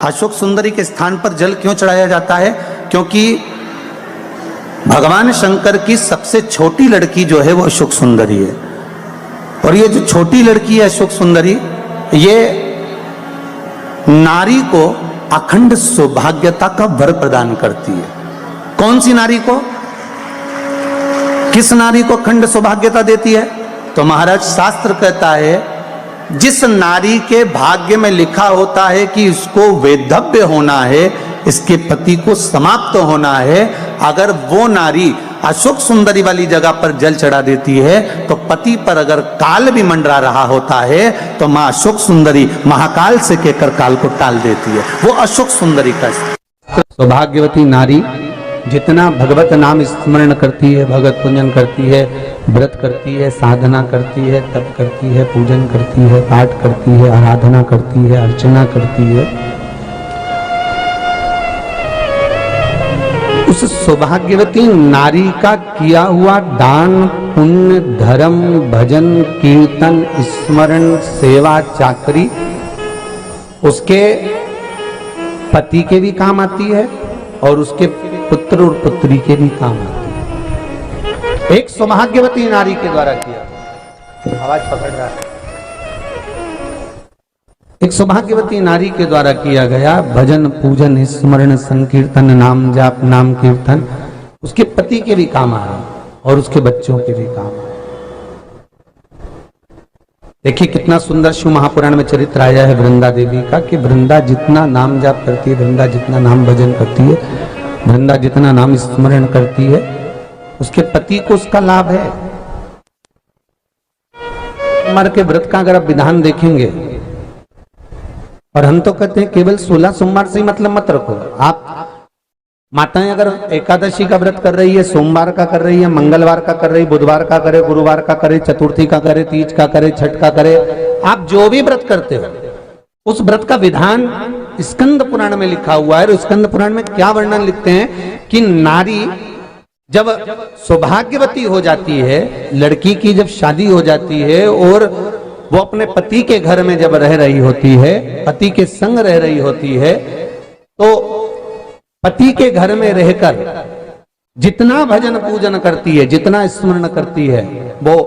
अशोक सुंदरी के स्थान पर जल क्यों चढ़ाया जाता है? क्योंकि भगवान शंकर की सबसे छोटी लड़की जो है वो अशोक सुंदरी है। और ये जो छोटी लड़की है अशोक सुंदरी, ये नारी को अखंड सौभाग्यता का वर प्रदान करती है। कौन सी नारी को? किस नारी को अखंड सौभाग्यता देती है? तो महाराज शास्त्र कहता है, जिस नारी के भाग्य में लिखा होता है कि इसको वैधव्य होना है, इसके पति को समाप्त होना है, अगर वो नारी अशोक सुंदरी वाली जगह पर जल चढ़ा देती है तो पति पर अगर काल भी मंडरा रहा होता है तो मां अशोक सुंदरी महाकाल से कहकर काल को टाल देती है। वो अशोक सुंदरी का सौभाग्यवती नारी जितना भगवत नाम स्मरण करती है, भगवत पूजन करती है, व्रत करती है, साधना करती है, तप करती है, पूजन करती है, पाठ करती है, आराधना करती है, अर्चना करती है, उस सौभाग्यवती नारी का किया हुआ दान, पुण्य, धर्म, भजन, कीर्तन, स्मरण, सेवा, चाकरी उसके पति के भी काम आती है और उसके पुत्र और पुत्री के भी काम आती है। एक सौभाग्यवती नारी के द्वारा किया, आवाज पकड़ रहा है, एक सौभाग्यवती नारी के द्वारा किया गया भजन, पूजन, स्मरण, संकीर्तन, नाम जाप, नाम कीर्तन उसके पति के भी काम आया और उसके बच्चों के भी काम आया। देखिए कितना सुंदर शिव महापुराण में चरित्र आया है वृंदा देवी का, कि वृंदा जितना नाम जाप करती है, वृंदा जितना नाम भजन करती है, वृंदा जितना नाम स्मरण करती है, उसके पति को उसका लाभ है। सोमवार के व्रत का अगर आप विधान देखेंगे, और हम तो कहते हैं केवल 16 सोमवार से ही मतलब मत रखो। आप माताएं अगर एकादशी का व्रत कर रही है, सोमवार का कर रही है, मंगलवार का कर रही, बुधवार का करे, गुरुवार का करे, चतुर्थी का करे, तीज का करे, छठ का करे, आप जो भी व्रत करते हो उस व्रत का विधान स्कंद पुराण में लिखा हुआ है। और स्कंद पुराण में क्या वर्णन लिखते हैं कि नारी जब सौभाग्यवती हो जाती है, लड़की की जब शादी हो जाती है और वो अपने पति के घर में जब रह रही होती है, पति के संग रह रही होती है, तो पति के घर में रहकर जितना भजन पूजन करती है, जितना स्मरण करती है, वो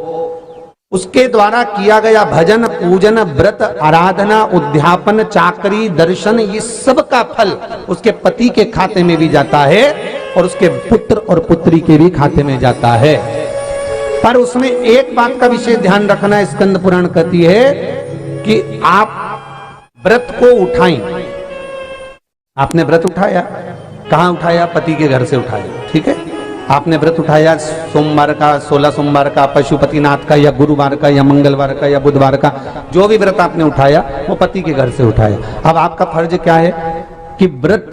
उसके द्वारा किया गया भजन, पूजन, व्रत, आराधना, उद्यापन, चाकरी, दर्शन, ये सब का फल उसके पति के खाते में भी जाता है और उसके पुत्र और पुत्री के भी खाते में जाता है। पर उसमें एक बात का विशेष ध्यान रखना, स्कंद पुराण कहती है कि आप व्रत को उठाएं। आपने व्रत उठाया, कहां उठाया? पति के घर से उठाया, ठीक है। आपने व्रत उठाया सोमवार का, 16 सोमवार का, पशुपतिनाथ का, या गुरुवार का, या मंगलवार का, या बुधवार का, जो भी व्रत आपने उठाया वो पति के घर से उठाया। अब आपका फर्ज क्या है कि व्रत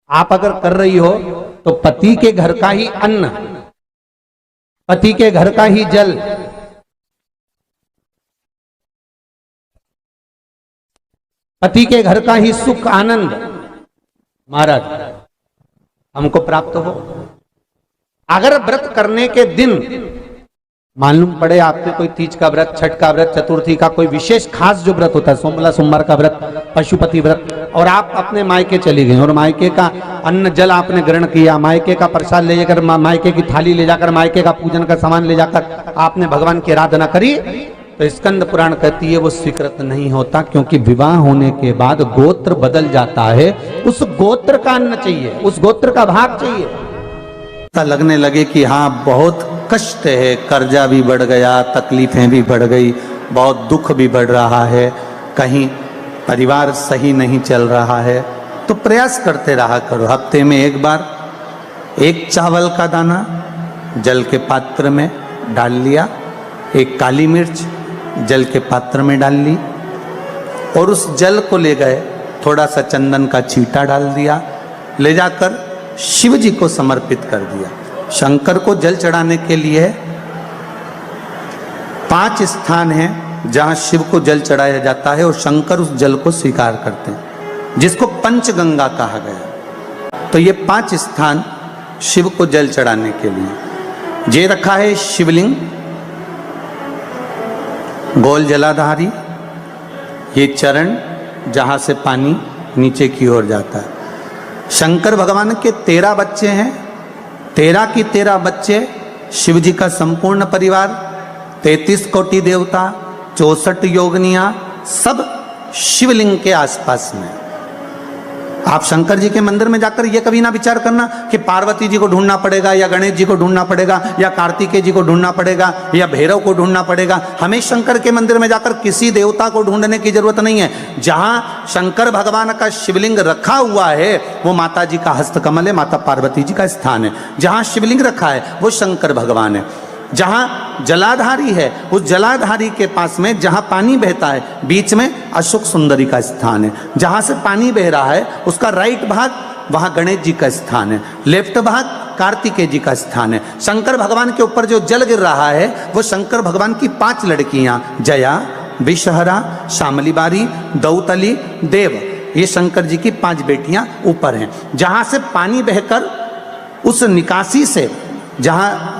आप अगर कर रही हो तो पति के घर का ही अन्न, पति के घर का ही जल, पति के घर का ही सुख आनंद महाराज हमको प्राप्त हो। अगर व्रत करने के दिन मालूम पड़े आपके कोई तीज का व्रत, छठ का व्रत, चतुर्थी का कोई विशेष खास जो व्रत होता है, सोमला सोमवार का व्रत, पशुपति व्रत, और आप अपने मायके चली गई और मायके का अन्न जल आपने ग्रहण किया, मायके का प्रसाद ले जाकर, मायके की थाली ले जाकर, मायके का पूजन का सामान ले जाकर आपने भगवान की आराधना करी, तो स्कंद पुराण कहती है वो स्वीकृत नहीं होता, क्योंकि विवाह होने के बाद गोत्र बदल जाता है। उस गोत्र का अन्न चाहिए, उस गोत्र का भाग चाहिए। लगने लगे कि हाँ बहुत कष्ट है, कर्जा भी बढ़ गया, तकलीफें भी बढ़ गई, बहुत दुख भी बढ़ रहा है, कहीं परिवार सही नहीं चल रहा है, तो प्रयास करते रहा करो। हफ्ते में एक बार एक चावल का दाना जल के पात्र में डाल लिया, एक काली मिर्च जल के पात्र में डाल ली, और उस जल को ले गए, थोड़ा सा चंदन का छींटा डाल दिया, ले जाकर शिव जी को समर्पित कर दिया। शंकर को जल चढ़ाने के लिए 5 स्थान हैं जहां शिव को जल चढ़ाया जाता है और शंकर उस जल को स्वीकार करते हैं, जिसको पंचगंगा कहा गया। तो ये 5 स्थान शिव को जल चढ़ाने के लिए ये रखा है। शिवलिंग, गोल जलाधारी, ये चरण जहाँ से पानी नीचे की ओर जाता है। शंकर भगवान के 13 बच्चे हैं, 13 की 13 बच्चे, शिव जी का संपूर्ण परिवार, 33 कोटि देवता, 64 योगनियां, सब शिवलिंग के आसपास में। आप शंकर जी के मंदिर में जाकर ये कभी ना विचार करना कि पार्वती जी को ढूंढना पड़ेगा या गणेश जी को ढूंढना पड़ेगा या कार्तिकेय जी को ढूंढना पड़ेगा या भैरव को ढूंढना पड़ेगा। हमें शंकर के मंदिर में जाकर किसी देवता को ढूंढने की जरूरत नहीं है। जहां शंकर भगवान का शिवलिंग रखा हुआ है वो माता जी का हस्तकमल है, माता पार्वती जी का स्थान है। जहां शिवलिंग रखा है वो शंकर भगवान है। जहां जलाधारी है उस जलाधारी के पास में जहां पानी बहता है बीच में अशोक सुंदरी का स्थान है। जहां से पानी बह रहा है उसका राइट भाग वहां गणेश जी का स्थान है, लेफ्ट भाग कार्तिकेय जी का स्थान है। शंकर भगवान के ऊपर जो जल गिर रहा है वो शंकर भगवान की 5 लड़कियां जया, विषहरा, शामली बारी, दौतली, देव, ये शंकर जी की 5 बेटियां ऊपर हैं। जहां से पानी बहकर उस निकासी से, जहां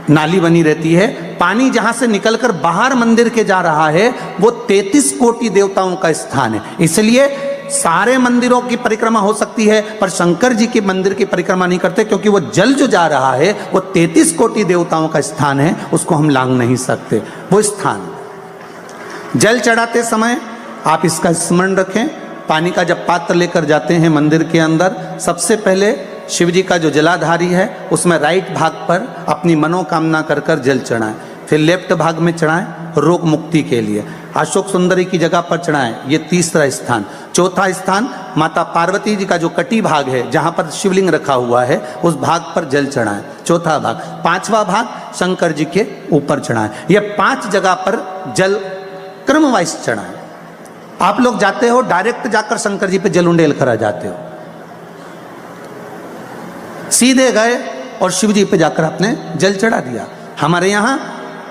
नाली बनी रहती है, पानी जहां से निकलकर बाहर मंदिर के जा रहा है वो 33 कोटि देवताओं का स्थान है। इसलिए सारे मंदिरों की परिक्रमा हो सकती है पर शंकर जी के मंदिर की परिक्रमा नहीं करते, क्योंकि वो जल जो जा रहा है वो 33 कोटि देवताओं का स्थान है, उसको हम लांघ नहीं सकते। वो स्थान जल चढ़ाते समय आप इसका स्मरण रखें। पानी का जब पात्र लेकर जाते हैं मंदिर के अंदर, सबसे पहले शिव जी का जो जलाधारी है उसमें राइट भाग पर अपनी मनोकामना कर कर जल चढ़ाएं, फिर लेफ्ट भाग में चढ़ाएं रोग मुक्ति के लिए। अशोक सुंदरी की जगह पर चढ़ाएं, ये तीसरा स्थान। चौथा स्थान माता पार्वती जी का जो कटी भाग है जहां पर शिवलिंग रखा हुआ है उस भाग पर जल चढ़ाएं, चौथा भाग। पांचवा भाग शंकर जी के ऊपर चढ़ाएं। ये 5 जगह पर जल क्रम वाइज चढ़ाएं। आप लोग जाते हो डायरेक्ट जाकर शंकर जी पे जल उंडेल कर आ जाते हो, सीधे गए और शिव जी पे जाकर आपने जल चढ़ा दिया। हमारे यहाँ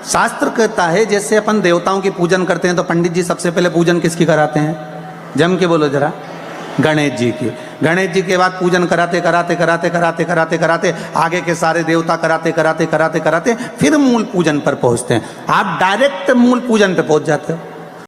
शास्त्र कहता है जैसे अपन देवताओं की पूजन करते हैं तो पंडित जी सबसे पहले पूजन किसकी कराते हैं? जम के बोलो जरा, गणेश जी की। गणेश जी के बाद पूजन कराते कराते कराते कराते कराते कराते आगे के सारे देवता कराते कराते कराते कराते फिर मूल पूजन पर पहुंचते हैं। आप डायरेक्ट मूल पूजन पे पहुंच जाते हो।